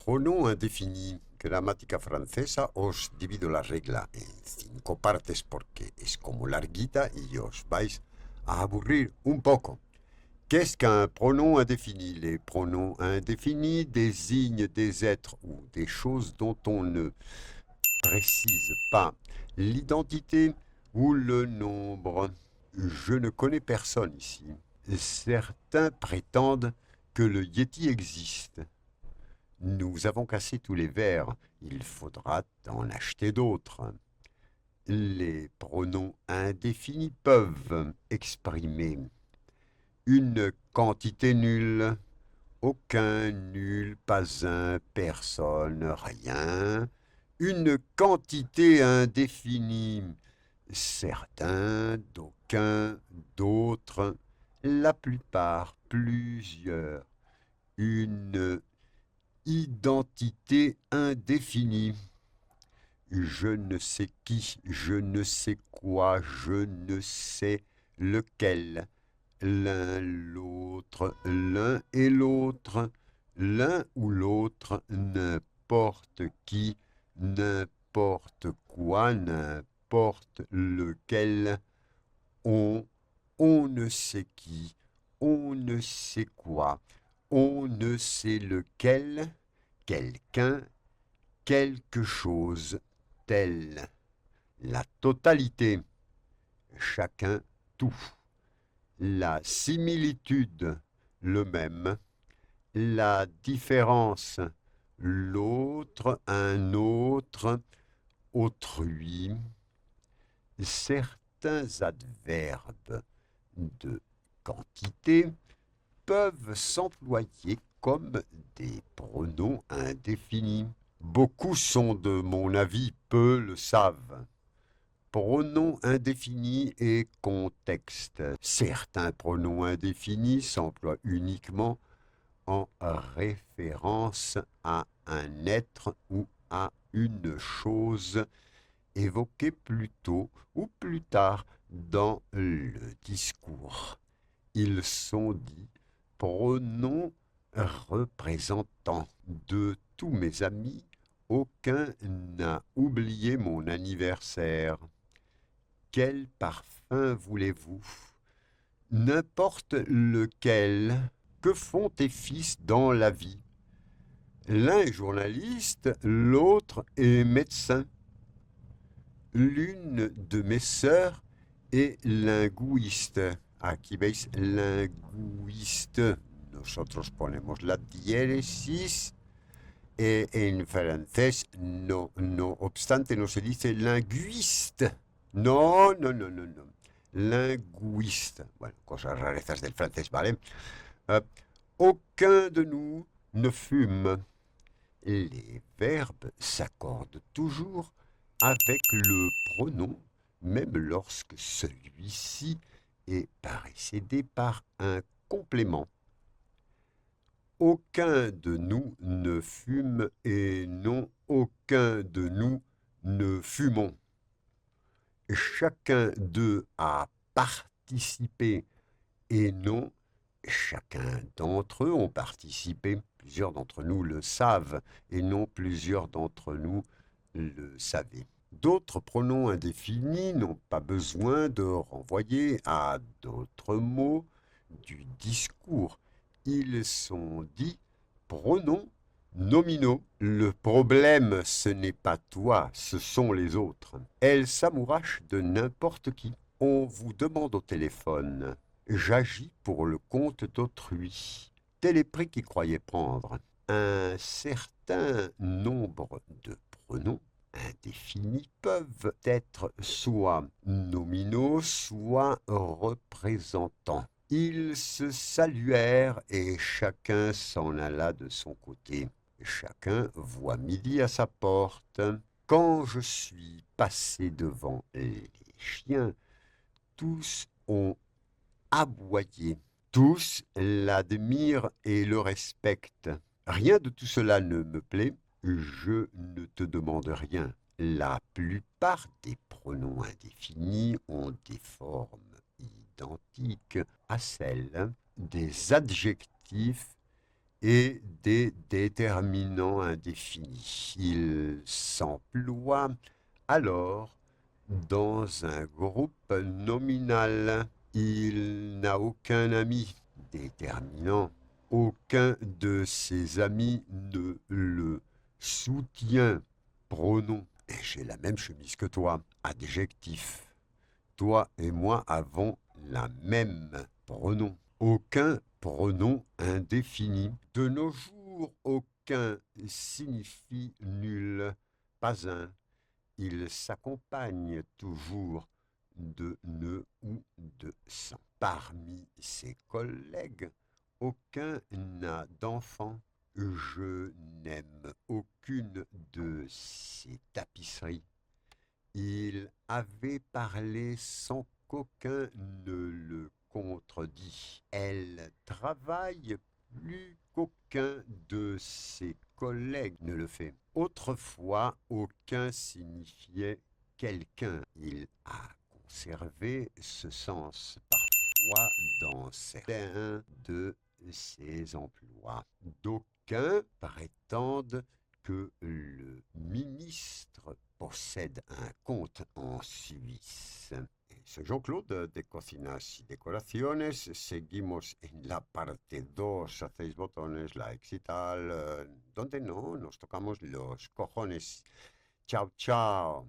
pronom indefini. Gramática francesa, os divido la regla en 5 partes porque es como larguita y os vais a aburrir un poco. Qu'est-ce qu'un pronom indéfini? Les pronoms indéfinis désignent des êtres ou des choses dont on ne précise pas l'identité ou le nombre. Je ne connais personne ici. Certains prétendent que le Yeti existe. Nous avons cassé tous les verres, il faudra en acheter d'autres. Les pronoms indéfinis peuvent exprimer une quantité nulle, aucun, nul, pas un, personne, rien. Une quantité indéfinie, certains, d'aucuns, d'autres, la plupart, plusieurs. Une identité indéfinie. Je ne sais qui, je ne sais quoi, je ne sais lequel. L'un, l'autre, l'un et l'autre, l'un ou l'autre, n'importe qui, n'importe quoi, n'importe lequel. On ne sait qui, on ne sait quoi, on ne sait lequel, quelqu'un, quelque chose, tel. La totalité, chacun, tout. La similitude, le même. La différence, l'autre, un autre, autrui. Certains adverbes de quantité peuvent s'employer comme des pronoms indéfinis. Beaucoup sont de mon avis, peu le savent. Pronoms indéfinis et contexte. Certains pronoms indéfinis s'emploient uniquement en référence à un être ou à une chose évoquée plus tôt ou plus tard dans le discours. Ils sont dits pronoms représentants. De tous mes amis, aucun n'a oublié mon anniversaire. Quel parfum voulez-vous? N'importe lequel. Que font tes fils dans la vie? L'un est journaliste, l'autre est médecin. L'une de mes sœurs est linguiste. Aquí veis linguiste. Nosotros ponemos la diéresis. En francés, no obstante, no se dice linguiste. No. Linguiste. Bueno, cosas rarezas del francés, ¿vale? Aucun de nous ne fume. Les verbes s'accordent toujours avec le pronom, même lorsque celui-ci est précédé par un complément. Aucun de nous ne fume et non aucun de nous ne fumons. Chacun d'eux a participé et non chacun d'entre eux ont participé. Plusieurs d'entre nous le savent et non plusieurs d'entre nous le savaient. D'autres pronoms indéfinis n'ont pas besoin de renvoyer à d'autres mots du discours. Ils sont dits pronoms nominaux. Le problème, ce n'est pas toi, ce sont les autres. Elle s'amourache de n'importe qui. On vous demande au téléphone. J'agis pour le compte d'autrui. Tel est prix qu'il croyait prendre. Un certain nombre de pronoms indéfinis peuvent être soit nominaux, soit représentants. Ils se saluèrent et chacun s'en alla de son côté. Chacun voit midi à sa porte. Quand je suis passé devant les chiens, tous ont aboyé. Tous l'admirent et le respectent. Rien de tout cela ne me plaît. Je ne te demande rien. La plupart des pronoms indéfinis ont des formes identiques à celles des adjectifs et des déterminants indéfinis. Il s'emploie alors dans un groupe nominal. Il n'a aucun ami déterminant. Aucun de ses amis ne le soutient. Pronom. Et j'ai la même chemise que toi. Adjectif. Toi et moi avons la même pronom. Aucun pronom indéfini. De nos jours, aucun signifie nul. Pas un. Il s'accompagne toujours de ne ou de sans. Parmi ses collègues, aucun n'a d'enfant. Je n'aime aucune de ses tapisseries. Il avait parlé sans qu'aucun ne le contredit. Elle travaille plus qu'aucun de ses collègues ne le fait. Autrefois, aucun signifiait quelqu'un. Il a conservé ce sens parfois dans certains de ses emplois. D'aucuns prétendent que le ministre possède un compte en Suisse. Soy Jean-Claude de Cocinas y Decoraciones. Seguimos en la parte 2. Hacéis botones, likes y tal. Donde no, nos tocamos los cojones. Chao, chao.